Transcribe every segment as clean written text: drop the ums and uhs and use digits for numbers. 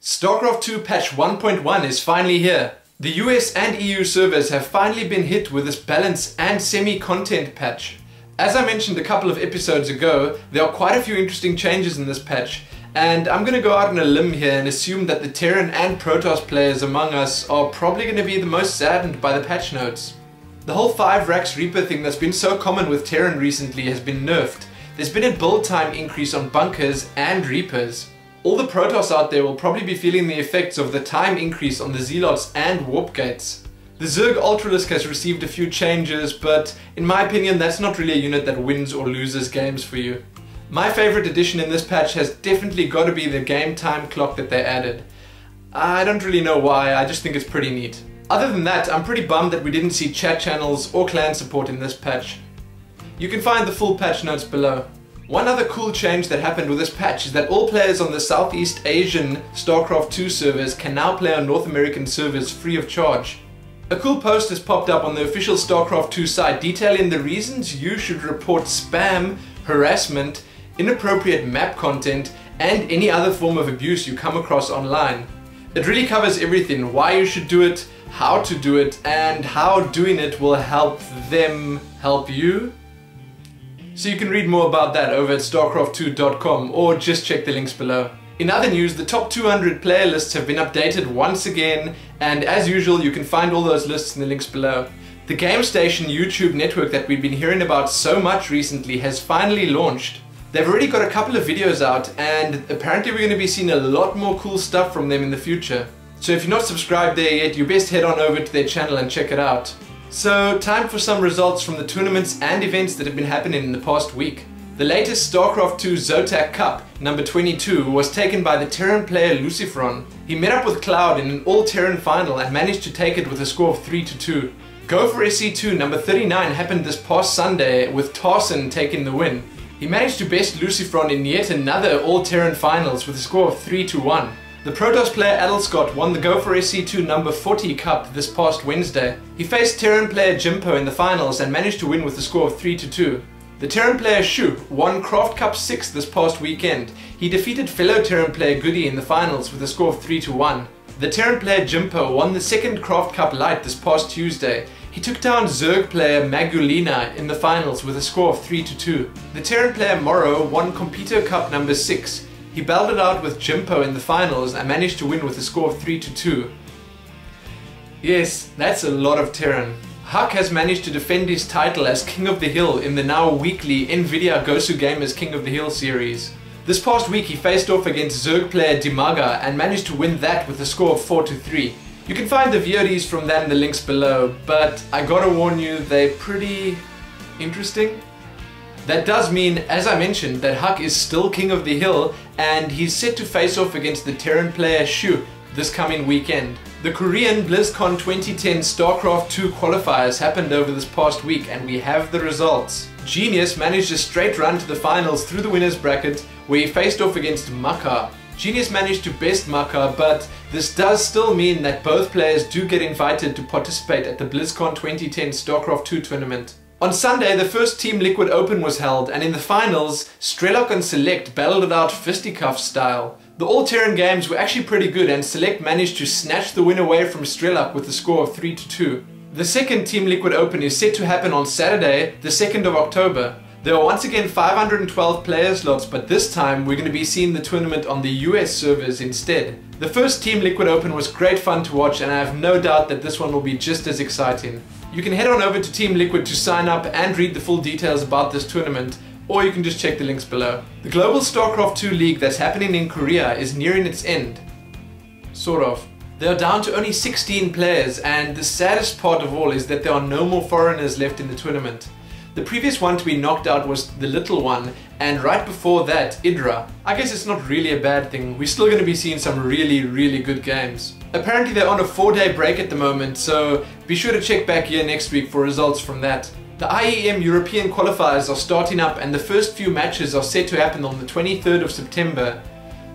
Starcraft 2 patch 1.1 is finally here. The US and EU servers have finally been hit with this balance and semi-content patch. As I mentioned a couple of episodes ago, there are quite a few interesting changes in this patch, and I'm going to go out on a limb here and assume that the Terran and Protoss players among us are probably going to be the most saddened by the patch notes. The whole 5 racks Reaper thing that's been so common with Terran recently has been nerfed. There's been a build time increase on bunkers and Reapers. All the Protoss out there will probably be feeling the effects of the time increase on the Zealots and Warp Gates. The Zerg Ultralisk has received a few changes, but in my opinion that's not really a unit that wins or loses games for you. My favorite addition in this patch has definitely got to be the game time clock that they added. I don't really know why, I just think it's pretty neat. Other than that, I'm pretty bummed that we didn't see chat channels or clan support in this patch. You can find the full patch notes below. One other cool change that happened with this patch is that all players on the Southeast Asian Starcraft 2 servers can now play on North American servers free of charge. A cool post has popped up on the official Starcraft 2 site detailing the reasons you should report spam, harassment, inappropriate map content, and any other form of abuse you come across online. It really covers everything: why you should do it, how to do it, and how doing it will help them help you. So you can read more about that over at starcraft2.com or just check the links below. In other news, the top 200 player lists have been updated once again, and as usual you can find all those lists in the links below. The GameStation YouTube network that we've been hearing about so much recently has finally launched. They've already got a couple of videos out, and apparently we're going to be seeing a lot more cool stuff from them in the future. So if you're not subscribed there yet, you best head on over to their channel and check it out. So, time for some results from the tournaments and events that have been happening in the past week. The latest Starcraft 2 Zotac Cup, number 22, was taken by the Terran player Luciferon. He met up with Cloud in an all-Terran final and managed to take it with a score of 3-2. Go for SC2 number 39 happened this past Sunday, with Tarson taking the win. He managed to best Luciferon in yet another all-Terran finals with a score of 3-1. The Protoss player Adelscott won the Go for SC2 number 40 Cup this past Wednesday. He faced Terran player Jimpo in the finals and managed to win with a score of 3-2. The Terran player Shu won Craft Cup 6 this past weekend. He defeated fellow Terran player Goody in the finals with a score of 3-1. The Terran player Jimpo won the second Craft Cup Light this past Tuesday. He took down Zerg player Magulina in the finals with a score of 3-2. The Terran player Morrow won Compito Cup number 6. He battled it out with Jimpo in the finals and managed to win with a score of 3-2. Yes, that's a lot of Terran. Huck has managed to defend his title as King of the Hill in the now weekly Nvidia Gosu Gamers King of the Hill series. This past week he faced off against Zerg player Dimaga and managed to win that with a score of 4-3. You can find the VODs from that in the links below, but I gotta warn you, they're pretty interesting. That does mean, as I mentioned, that Huck is still King of the Hill and he's set to face off against the Terran player Shu this coming weekend. The Korean BlizzCon 2010 Starcraft 2 qualifiers happened over this past week and we have the results. Genius managed a straight run to the finals through the winners bracket where he faced off against Makar. Genius managed to best Makar, but this does still mean that both players do get invited to participate at the BlizzCon 2010 Starcraft 2 tournament. On Sunday, the first Team Liquid Open was held, and in the finals, Strelok and Select battled it out fisticuff style. The all-Terran games were actually pretty good, and Select managed to snatch the win away from Strelok with a score of 3-2. The second Team Liquid Open is set to happen on Saturday, the 2nd of October. There are once again 512 player slots, but this time we're going to be seeing the tournament on the US servers instead. The first Team Liquid Open was great fun to watch, and I have no doubt that this one will be just as exciting. You can head on over to Team Liquid to sign up and read the full details about this tournament, or you can just check the links below. The global Starcraft 2 league that's happening in Korea is nearing its end. Sort of. They are down to only 16 players, and the saddest part of all is that there are no more foreigners left in the tournament. The previous one to be knocked out was the little one, and right before that, Idra. I guess it's not really a bad thing. We're still going to be seeing some really good games. Apparently they're on a 4-day break at the moment, so be sure to check back here next week for results from that. The IEM European qualifiers are starting up and the first few matches are set to happen on the 23rd of September.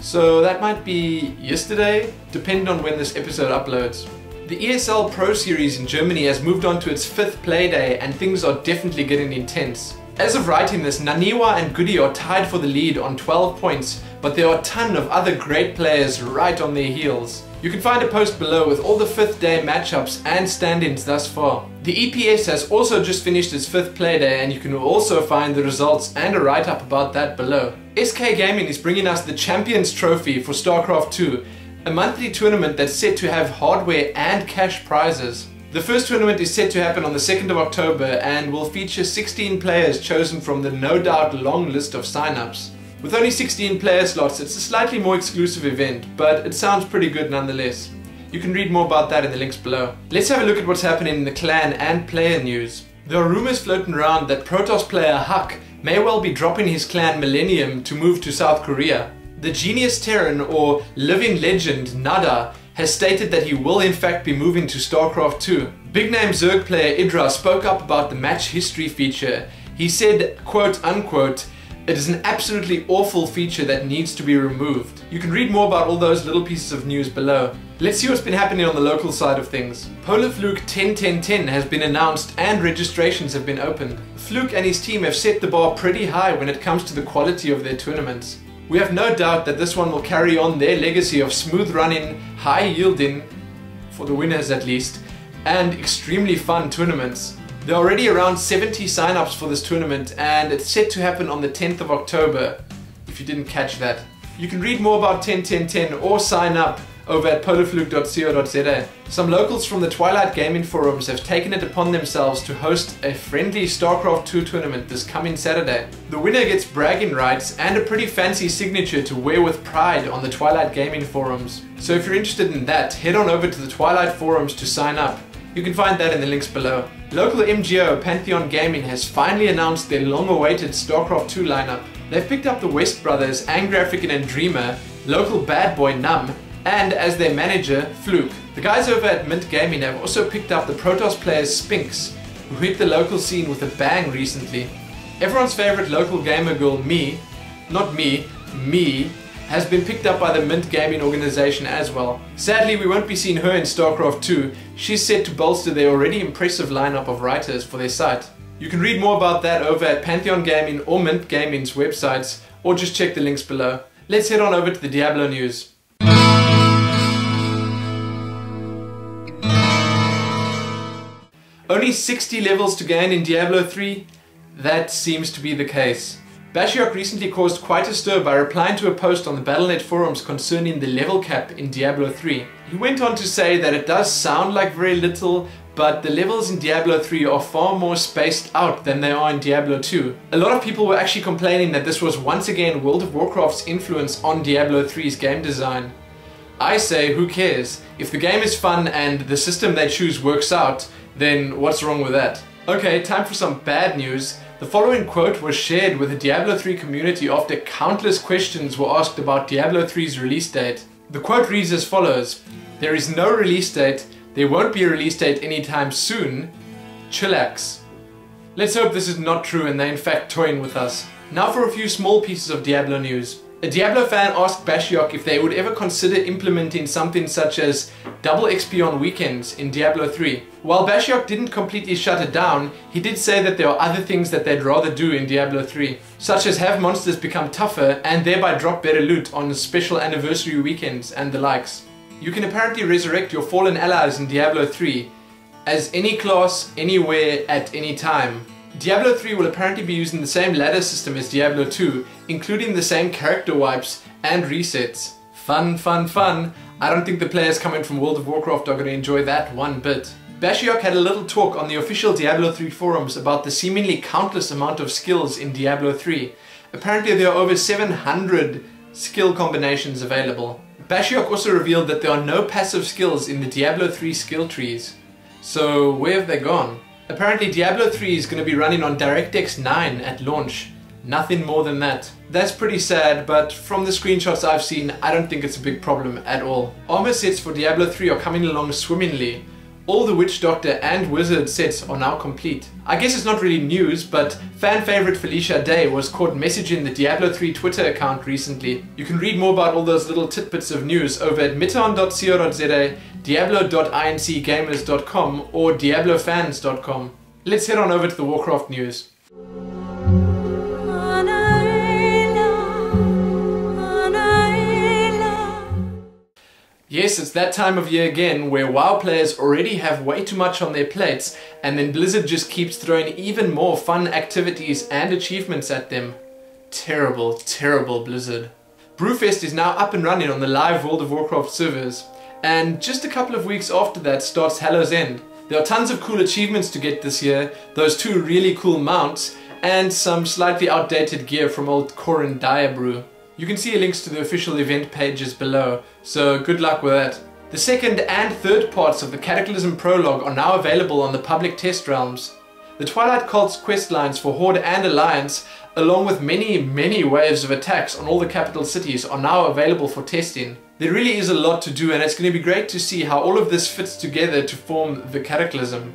So that might be yesterday, depending on when this episode uploads. The ESL Pro Series in Germany has moved on to its 5th play day and things are definitely getting intense. As of writing this, Naniwa and Goody are tied for the lead on 12 points, but there are a ton of other great players right on their heels. You can find a post below with all the 5th day matchups and stand-ins thus far. The EPS has also just finished its 5th play day, and you can also find the results and a write-up about that below. SK Gaming is bringing us the Champions Trophy for Starcraft 2, a monthly tournament that's set to have hardware and cash prizes. The first tournament is set to happen on the 2nd of October and will feature 16 players chosen from the no doubt long list of sign-ups. With only 16 player slots, it's a slightly more exclusive event, but it sounds pretty good nonetheless. You can read more about that in the links below. Let's have a look at what's happening in the clan and player news. There are rumors floating around that Protoss player Huck may well be dropping his clan Millennium to move to South Korea. The Genius Terran or Living Legend Nada has stated that he will in fact be moving to Starcraft 2. Big name Zerg player Idra spoke up about the match history feature. He said, quote unquote, "It is an absolutely awful feature that needs to be removed." You can read more about all those little pieces of news below. Let's see what's been happening on the local side of things. Polar Fluke 10-10-10 has been announced and registrations have been opened. Fluke and his team have set the bar pretty high when it comes to the quality of their tournaments. We have no doubt that this one will carry on their legacy of smooth running, high yielding, for the winners at least, and extremely fun tournaments. There are already around 70 sign-ups for this tournament and it's set to happen on the 10th of October, if you didn't catch that. You can read more about 10-10-10 or sign up over at polarfluke.co.za. Some locals from the Twilight Gaming forums have taken it upon themselves to host a friendly Starcraft 2 tournament this coming Saturday. The winner gets bragging rights and a pretty fancy signature to wear with pride on the Twilight Gaming forums. So if you're interested in that, head on over to the Twilight forums to sign up. You can find that in the links below. Local MGO Pantheon Gaming has finally announced their long-awaited Starcraft 2 lineup. They've picked up the West brothers, Angrafican and Dreamer, local bad boy Num, and as their manager, Fluke. The guys over at Mint Gaming have also picked up the Protoss players Spinks, who hit the local scene with a bang recently. Everyone's favorite local gamer girl, Me, has been picked up by the Mint Gaming organization as well. Sadly, we won't be seeing her in Starcraft 2. She's set to bolster their already impressive lineup of writers for their site. You can read more about that over at Pantheon Gaming or Mint Gaming's websites, or just check the links below. Let's head on over to the Diablo news. Only 60 levels to gain in Diablo 3? That seems to be the case. Bashiok recently caused quite a stir by replying to a post on the Battle.net forums concerning the level cap in Diablo 3. He went on to say that it does sound like very little, but the levels in Diablo 3 are far more spaced out than they are in Diablo 2. A lot of people were actually complaining that this was once again World of Warcraft's influence on Diablo 3's game design. I say, who cares? If the game is fun and the system they choose works out, then what's wrong with that? Okay, time for some bad news. The following quote was shared with the Diablo 3 community after countless questions were asked about Diablo 3's release date. The quote reads as follows: "There is no release date, there won't be a release date anytime soon, chillax." Let's hope this is not true and they in fact toying with us. Now for a few small pieces of Diablo news. A Diablo fan asked Bashiok if they would ever consider implementing something such as double XP on weekends in Diablo 3. While Bashiok didn't completely shut it down, he did say that there are other things that they'd rather do in Diablo 3, such as have monsters become tougher and thereby drop better loot on special anniversary weekends and the likes. You can apparently resurrect your fallen allies in Diablo 3 as any class, anywhere, at any time. Diablo 3 will apparently be using the same ladder system as Diablo 2, including the same character wipes and resets. Fun, fun, fun. I don't think the players coming from World of Warcraft are going to enjoy that one bit. Bashiok had a little talk on the official Diablo 3 forums about the seemingly countless amount of skills in Diablo 3. Apparently there are over 700 skill combinations available. Bashiok also revealed that there are no passive skills in the Diablo 3 skill trees. So where have they gone? Apparently Diablo 3 is going to be running on DirectX 9 at launch. Nothing more than that. That's pretty sad, but from the screenshots I've seen, I don't think it's a big problem at all. Armor sets for Diablo 3 are coming along swimmingly. All the Witch Doctor and Wizard sets are now complete. I guess it's not really news, but fan favorite Felicia Day was caught messaging the Diablo 3 Twitter account recently. You can read more about all those little tidbits of news over at miton.co.za, diablo.incgamers.com or diablofans.com. Let's head on over to the Warcraft news. Yes, it's that time of year again where WoW players already have way too much on their plates, and then Blizzard just keeps throwing even more fun activities and achievements at them. Terrible, terrible Blizzard. Brewfest is now up and running on the live World of Warcraft servers, and just a couple of weeks after that starts Hallow's End. There are tons of cool achievements to get this year, those 2 really cool mounts, and some slightly outdated gear from old Corrin Diablo. You can see links to the official event pages below, so good luck with that. The second and third parts of the Cataclysm Prologue are now available on the public test realms. The Twilight Cult's questlines for Horde and Alliance, along with many waves of attacks on all the capital cities, are now available for testing. There really is a lot to do, and it's going to be great to see how all of this fits together to form the Cataclysm.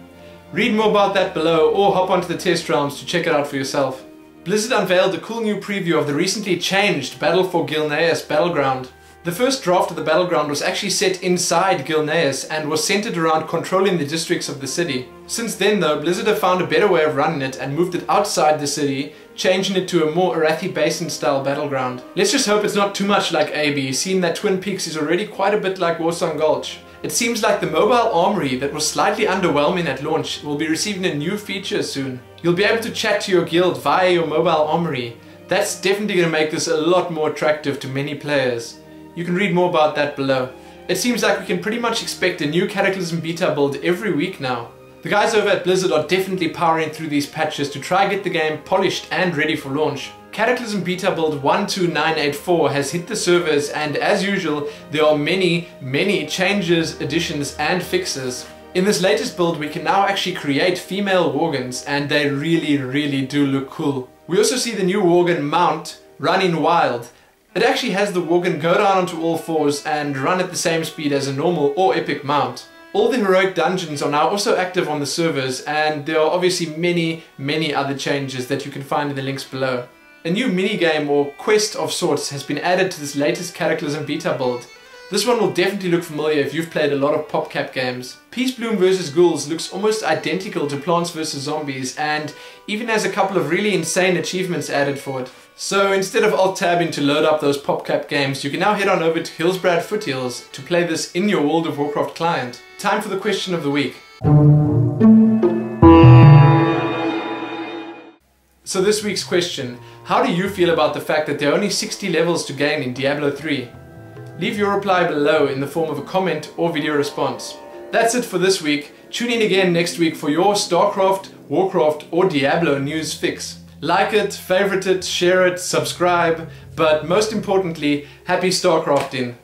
Read more about that below or hop onto the test realms to check it out for yourself. Blizzard unveiled a cool new preview of the recently changed Battle for Gilneas battleground. The first draft of the battleground was actually set inside Gilneas and was centered around controlling the districts of the city. Since then though, Blizzard have found a better way of running it and moved it outside the city, changing it to a more Arathi Basin style battleground. Let's just hope it's not too much like AB, seeing that Twin Peaks is already quite a bit like Warsong Gulch. It seems like the mobile armory that was slightly underwhelming at launch will be receiving a new feature soon. You'll be able to chat to your guild via your mobile armory. That's definitely going to make this a lot more attractive to many players. You can read more about that below. It seems like we can pretty much expect a new Cataclysm beta build every week now. The guys over at Blizzard are definitely powering through these patches to try get the game polished and ready for launch. Cataclysm beta build 12984 has hit the servers, and as usual there are many changes, additions and fixes. In this latest build we can now actually create female Worgens, and they really do look cool. We also see the new Worgen mount, Running Wild. It actually has the Worgen go down onto all fours and run at the same speed as a normal or epic mount. All the heroic dungeons are now also active on the servers, and there are obviously many other changes that you can find in the links below. A new minigame or quest of sorts has been added to this latest Cataclysm beta build. This one will definitely look familiar if you've played a lot of PopCap games. Peace Bloom vs Ghouls looks almost identical to Plants vs Zombies, and even has a couple of really insane achievements added for it. So instead of alt-tabbing to load up those PopCap games, you can now head on over to Hillsbrad Foothills to play this in your World of Warcraft client. Time for the question of the week. So this week's question: how do you feel about the fact that there are only 60 levels to gain in Diablo 3? Leave your reply below in the form of a comment or video response. That's it for this week. Tune in again next week for your Starcraft, Warcraft or Diablo news fix. Like it, favorite it, share it, subscribe, but most importantly, happy Starcrafting!